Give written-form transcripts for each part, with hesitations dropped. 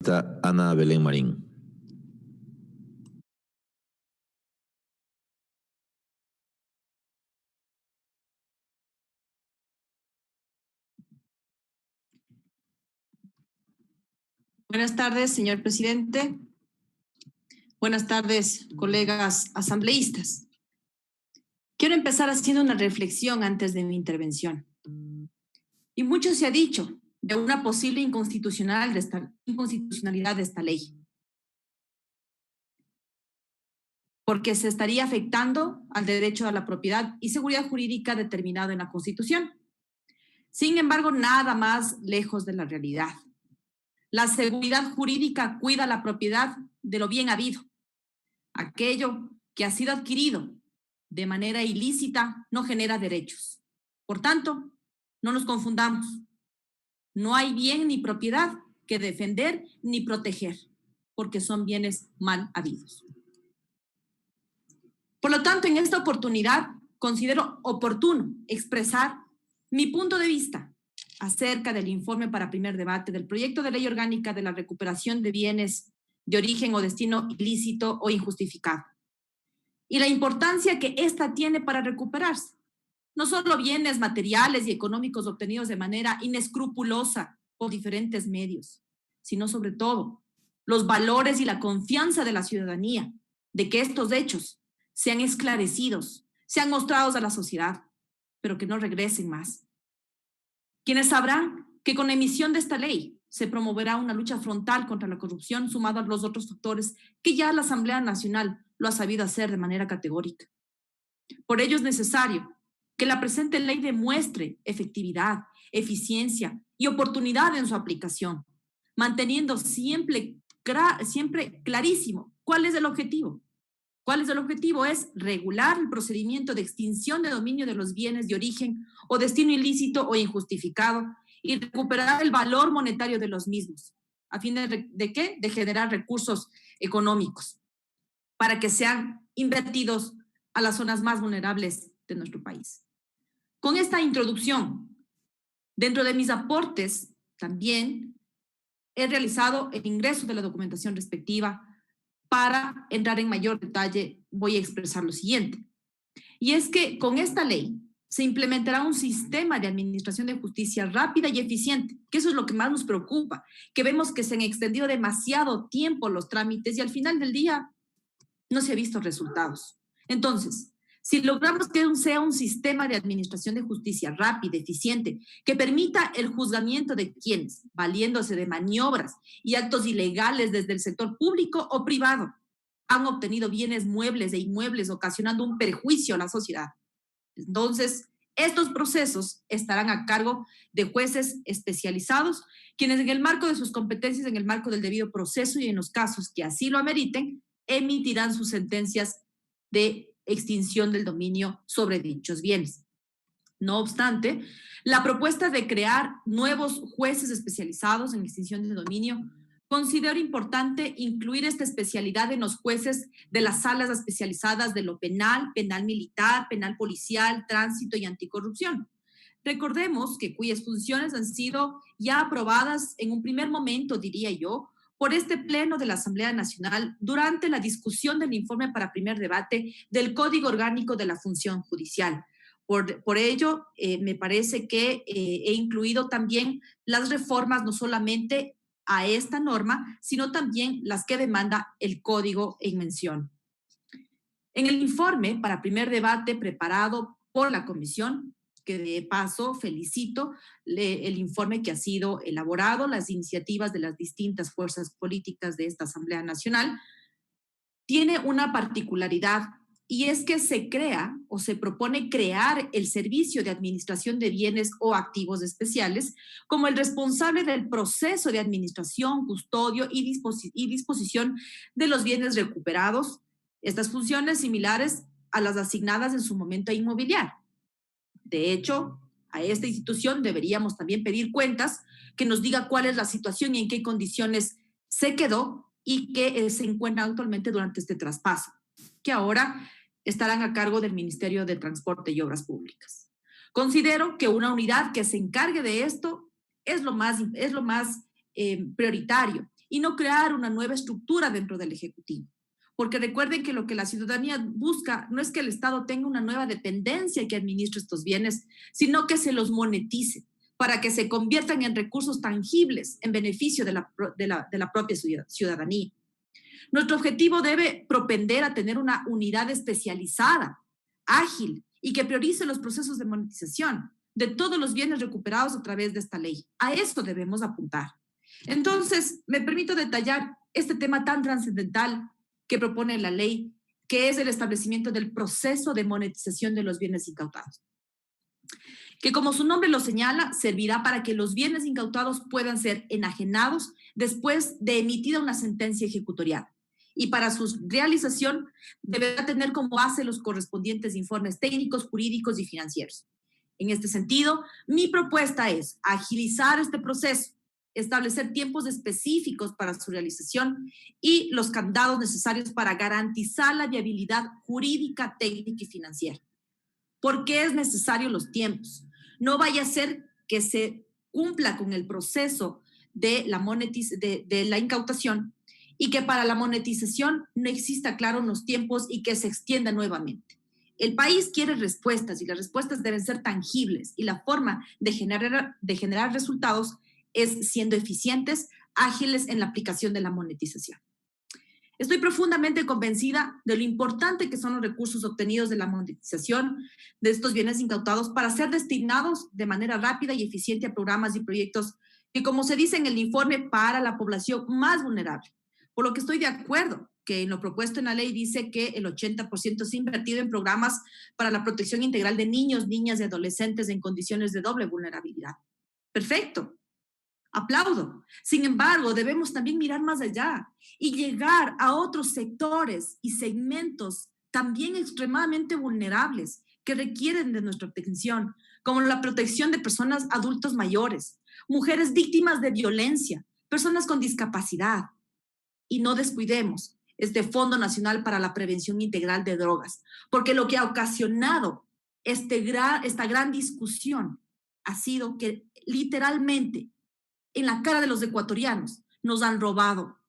asambleísta Ana Belén Marín. Buenas tardes, señor presidente. Buenas tardes, colegas asambleístas. Quiero empezar haciendo una reflexión antes de mi intervención. Y mucho se ha dicho de una posible inconstitucionalidad de esta ley, porque se estaría afectando al derecho a la propiedad y seguridad jurídica determinado en la Constitución. Sin embargo, nada más lejos de la realidad. La seguridad jurídica cuida la propiedad de lo bien habido. Aquello que ha sido adquirido de manera ilícita no genera derechos. Por tanto, no nos confundamos. No hay bien ni propiedad que defender ni proteger, porque son bienes mal habidos. Por lo tanto, en esta oportunidad considero oportuno expresar mi punto de vista acerca del informe para primer debate del proyecto de ley orgánica de la recuperación de bienes de origen o destino ilícito o injustificado, y la importancia que ésta tiene para recuperarse. No solo bienes materiales y económicos obtenidos de manera inescrupulosa por diferentes medios, sino sobre todo los valores y la confianza de la ciudadanía de que estos hechos sean esclarecidos, sean mostrados a la sociedad, pero que no regresen más. Quienes sabrán que con la emisión de esta ley se promoverá una lucha frontal contra la corrupción sumada a los otros factores que ya la Asamblea Nacional lo ha sabido hacer de manera categórica. Por ello es necesario que la presente ley demuestre efectividad, eficiencia y oportunidad en su aplicación, manteniendo siempre clarísimo cuál es el objetivo. ¿Cuál es el objetivo? Es regular el procedimiento de extinción de dominio de los bienes de origen o destino ilícito o injustificado y recuperar el valor monetario de los mismos. ¿A fin de qué? De generar recursos económicos para que sean invertidos a las zonas más vulnerables de nuestro país. Con esta introducción, dentro de mis aportes también he realizado el ingreso de la documentación respectiva. Para entrar en mayor detalle, voy a expresar lo siguiente. Y es que con esta ley se implementará un sistema de administración de justicia rápida y eficiente, que eso es lo que más nos preocupa, que vemos que se han extendido demasiado tiempo los trámites y al final del día no se han visto resultados. Entonces, si logramos que sea un sistema de administración de justicia rápida, eficiente, que permita el juzgamiento de quienes, valiéndose de maniobras y actos ilegales desde el sector público o privado, han obtenido bienes muebles e inmuebles, ocasionando un perjuicio a la sociedad. Entonces, estos procesos estarán a cargo de jueces especializados, quienes en el marco de sus competencias, en el marco del debido proceso y en los casos que así lo ameriten, emitirán sus sentencias de extinción del dominio sobre dichos bienes. No obstante, la propuesta de crear nuevos jueces especializados en extinción de dominio, considero importante incluir esta especialidad en los jueces de las salas especializadas de lo penal, penal militar, penal policial, tránsito y anticorrupción. Recordemos que cuyas funciones han sido ya aprobadas en un primer momento, diría yo, por este pleno de la Asamblea Nacional durante la discusión del informe para primer debate del Código Orgánico de la Función Judicial. Por ello, me parece que he incluido también las reformas no solamente a esta norma, sino también las que demanda el Código en mención. En el informe para primer debate preparado por la Comisión, que de paso felicito el informe que ha sido elaborado, las iniciativas de las distintas fuerzas políticas de esta Asamblea Nacional, tiene una particularidad y es que se crea o se propone crear el Servicio de Administración de Bienes o Activos Especiales como el responsable del proceso de administración, custodio y disposición de los bienes recuperados. Estas funciones similares a las asignadas en su momento a Inmobiliar. De hecho, a esta institución deberíamos también pedir cuentas, que nos diga cuál es la situación y en qué condiciones se quedó y que se encuentra actualmente durante este traspaso, que ahora estarán a cargo del Ministerio de Transporte y Obras Públicas. Considero que una unidad que se encargue de esto es lo más prioritario y no crear una nueva estructura dentro del Ejecutivo. Porque recuerden que lo que la ciudadanía busca no es que el Estado tenga una nueva dependencia que administre estos bienes, sino que se los monetice para que se conviertan en recursos tangibles en beneficio de la propia ciudadanía. Nuestro objetivo debe propender a tener una unidad especializada, ágil y que priorice los procesos de monetización de todos los bienes recuperados a través de esta ley. A esto debemos apuntar. Entonces, me permito detallar este tema tan trascendental que propone la ley, que es el establecimiento del proceso de monetización de los bienes incautados, que como su nombre lo señala, servirá para que los bienes incautados puedan ser enajenados después de emitida una sentencia ejecutorial. Y para su realización deberá tener como base los correspondientes informes técnicos, jurídicos y financieros. En este sentido, mi propuesta es agilizar este proceso, establecer tiempos específicos para su realización y los candados necesarios para garantizar la viabilidad jurídica, técnica y financiera. ¿Por qué es necesario los tiempos? No vaya a ser que se cumpla con el proceso de la incautación y que para la monetización no exista claro los tiempos y que se extienda nuevamente. El país quiere respuestas y las respuestas deben ser tangibles y la forma de generar resultados es siendo eficientes, ágiles en la aplicación de la monetización. Estoy profundamente convencida de lo importante que son los recursos obtenidos de la monetización de estos bienes incautados para ser destinados de manera rápida y eficiente a programas y proyectos que, como se dice en el informe, para la población más vulnerable. Por lo que estoy de acuerdo que en lo propuesto en la ley dice que el 80% se ha invertido en programas para la protección integral de niños, niñas y adolescentes en condiciones de doble vulnerabilidad. Perfecto. Aplaudo. Sin embargo, debemos también mirar más allá y llegar a otros sectores y segmentos también extremadamente vulnerables que requieren de nuestra atención, como la protección de personas adultos mayores, mujeres víctimas de violencia, personas con discapacidad. Y no descuidemos este Fondo Nacional para la Prevención Integral de Drogas, porque lo que ha ocasionado esta gran discusión ha sido que literalmente en la cara de los ecuatorianos nos han robado,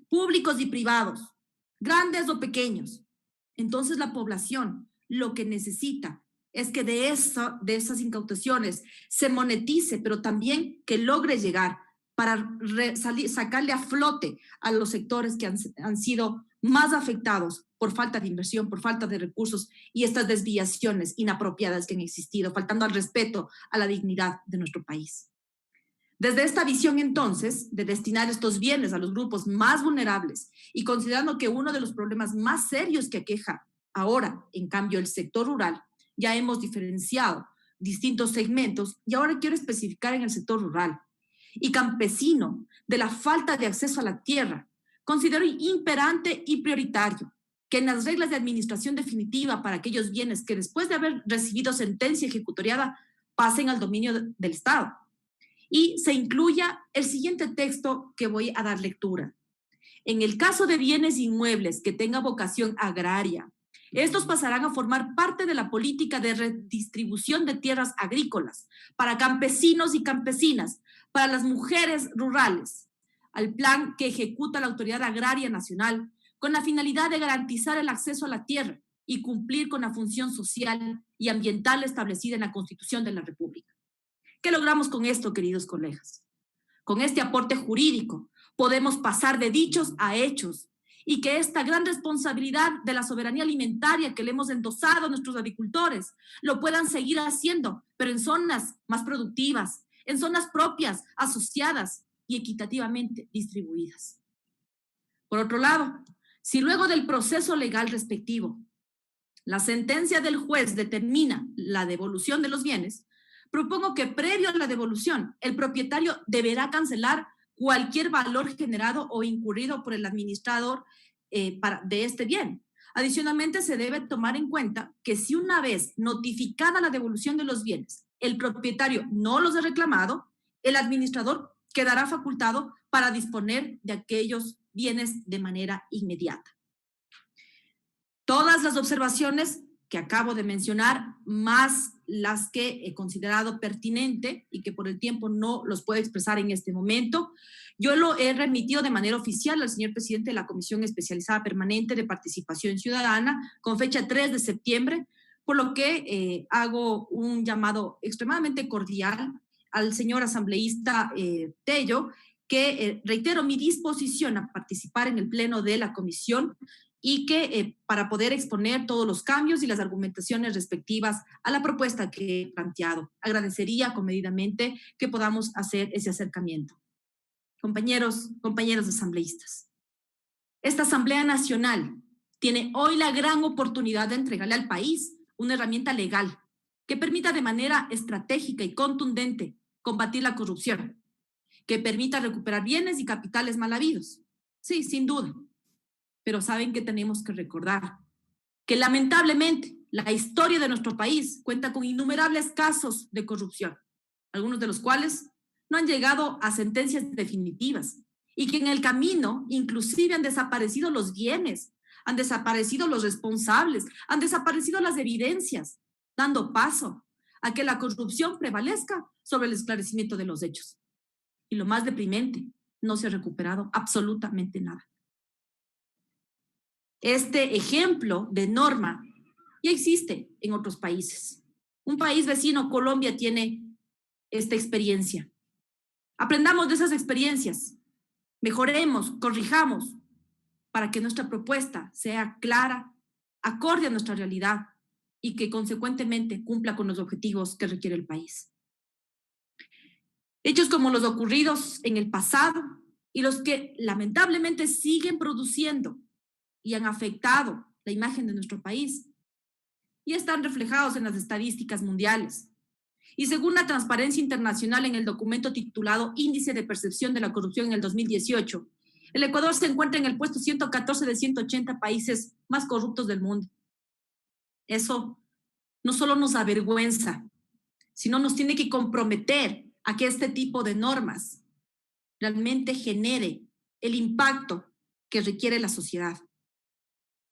públicos y privados, grandes o pequeños. Entonces la población lo que necesita es que de esas incautaciones se monetice, pero también que logre llegar para sacarle a flote a los sectores que han sido más afectados por falta de inversión, por falta de recursos y estas desviaciones inapropiadas que han existido, faltando al respeto a la dignidad de nuestro país. Desde esta visión, entonces, de destinar estos bienes a los grupos más vulnerables y considerando que uno de los problemas más serios que aqueja ahora, en cambio, el sector rural, ya hemos diferenciado distintos segmentos y ahora quiero especificar en el sector rural y campesino de la falta de acceso a la tierra, considero imperante y prioritario que en las reglas de administración definitiva para aquellos bienes que después de haber recibido sentencia ejecutoriada pasen al dominio del Estado. Y se incluya el siguiente texto que voy a dar lectura. En el caso de bienes inmuebles que tengan vocación agraria, estos pasarán a formar parte de la política de redistribución de tierras agrícolas para campesinos y campesinas, para las mujeres rurales, al plan que ejecuta la Autoridad Agraria Nacional con la finalidad de garantizar el acceso a la tierra y cumplir con la función social y ambiental establecida en la Constitución de la República. ¿Qué logramos con esto, queridos colegas? Con este aporte jurídico podemos pasar de dichos a hechos y que esta gran responsabilidad de la soberanía alimentaria que le hemos endosado a nuestros agricultores lo puedan seguir haciendo, pero en zonas más productivas, en zonas propias, asociadas y equitativamente distribuidas. Por otro lado, si luego del proceso legal respectivo la sentencia del juez determina la devolución de los bienes, propongo que previo a la devolución, el propietario deberá cancelar cualquier valor generado o incurrido por el administrador de este bien. Adicionalmente, se debe tomar en cuenta que si una vez notificada la devolución de los bienes, el propietario no los ha reclamado, el administrador quedará facultado para disponer de aquellos bienes de manera inmediata. Todas las observaciones que acabo de mencionar, más las que he considerado pertinente y que por el tiempo no los puedo expresar en este momento. Yo lo he remitido de manera oficial al señor presidente de la Comisión Especializada Permanente de Participación Ciudadana con fecha 3 de septiembre, por lo que hago un llamado extremadamente cordial al señor asambleísta Tello, que reitero mi disposición a participar en el pleno de la comisión y que para poder exponer todos los cambios y las argumentaciones respectivas a la propuesta que he planteado. Agradecería comedidamente que podamos hacer ese acercamiento. Compañeros asambleístas, esta Asamblea Nacional tiene hoy la gran oportunidad de entregarle al país una herramienta legal que permita de manera estratégica y contundente combatir la corrupción, que permita recuperar bienes y capitales mal habidos. Sí, sin duda. Pero saben que tenemos que recordar que lamentablemente la historia de nuestro país cuenta con innumerables casos de corrupción, algunos de los cuales no han llegado a sentencias definitivas y que en el camino inclusive han desaparecido los bienes, han desaparecido los responsables, han desaparecido las evidencias, dando paso a que la corrupción prevalezca sobre el esclarecimiento de los hechos. Y lo más deprimente, no se ha recuperado absolutamente nada. Este ejemplo de norma ya existe en otros países. Un país vecino, Colombia, tiene esta experiencia. Aprendamos de esas experiencias, mejoremos, corrijamos, para que nuestra propuesta sea clara, acorde a nuestra realidad y que consecuentemente cumpla con los objetivos que requiere el país. Hechos como los ocurridos en el pasado y los que lamentablemente siguen produciendo y han afectado la imagen de nuestro país y están reflejados en las estadísticas mundiales. Y según la Transparencia Internacional en el documento titulado Índice de Percepción de la Corrupción en el 2018, el Ecuador se encuentra en el puesto 114 de 180 países más corruptos del mundo. Eso no solo nos avergüenza, sino nos tiene que comprometer a que este tipo de normas realmente genere el impacto que requiere la sociedad.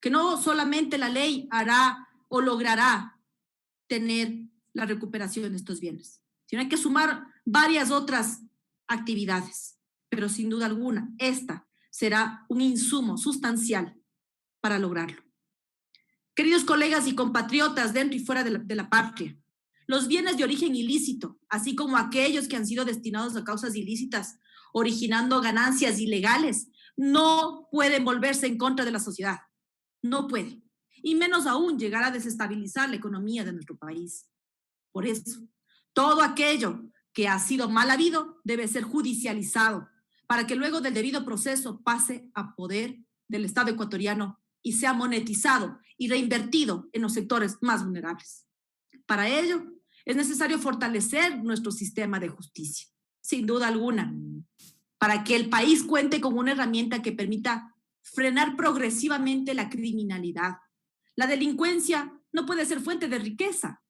Que no solamente la ley hará o logrará tener la recuperación de estos bienes, sino hay que sumar varias otras actividades, pero sin duda alguna, esta será un insumo sustancial para lograrlo. Queridos colegas y compatriotas dentro y fuera de la patria, los bienes de origen ilícito, así como aquellos que han sido destinados a causas ilícitas, originando ganancias ilegales, no pueden volverse en contra de la sociedad. No puede. Y menos aún llegar a desestabilizar la economía de nuestro país. Por eso, todo aquello que ha sido mal habido debe ser judicializado para que luego del debido proceso pase a poder del Estado ecuatoriano y sea monetizado y reinvertido en los sectores más vulnerables. Para ello, es necesario fortalecer nuestro sistema de justicia, sin duda alguna, para que el país cuente con una herramienta que permita frenar progresivamente la criminalidad. La delincuencia no puede ser fuente de riqueza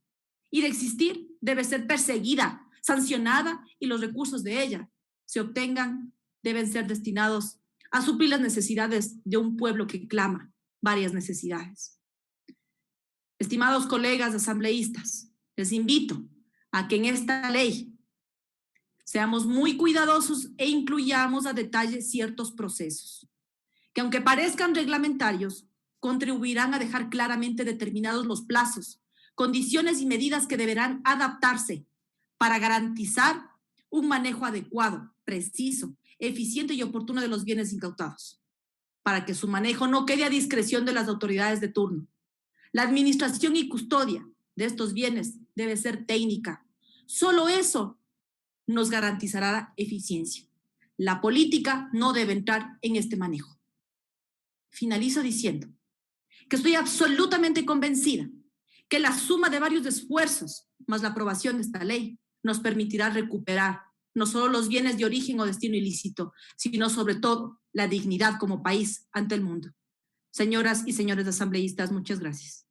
y de existir debe ser perseguida, sancionada y los recursos de ella se obtengan deben ser destinados a suplir las necesidades de un pueblo que clama varias necesidades. Estimados colegas asambleístas, les invito a que en esta ley seamos muy cuidadosos e incluyamos a detalle ciertos procesos, que aunque parezcan reglamentarios, contribuirán a dejar claramente determinados los plazos, condiciones y medidas que deberán adaptarse para garantizar un manejo adecuado, preciso, eficiente y oportuno de los bienes incautados, para que su manejo no quede a discreción de las autoridades de turno. La administración y custodia de estos bienes debe ser técnica. Solo eso nos garantizará eficiencia. La política no debe entrar en este manejo. Finalizo diciendo que estoy absolutamente convencida que la suma de varios esfuerzos más la aprobación de esta ley nos permitirá recuperar no solo los bienes de origen o destino ilícito, sino sobre todo la dignidad como país ante el mundo. Señoras y señores asambleístas, muchas gracias.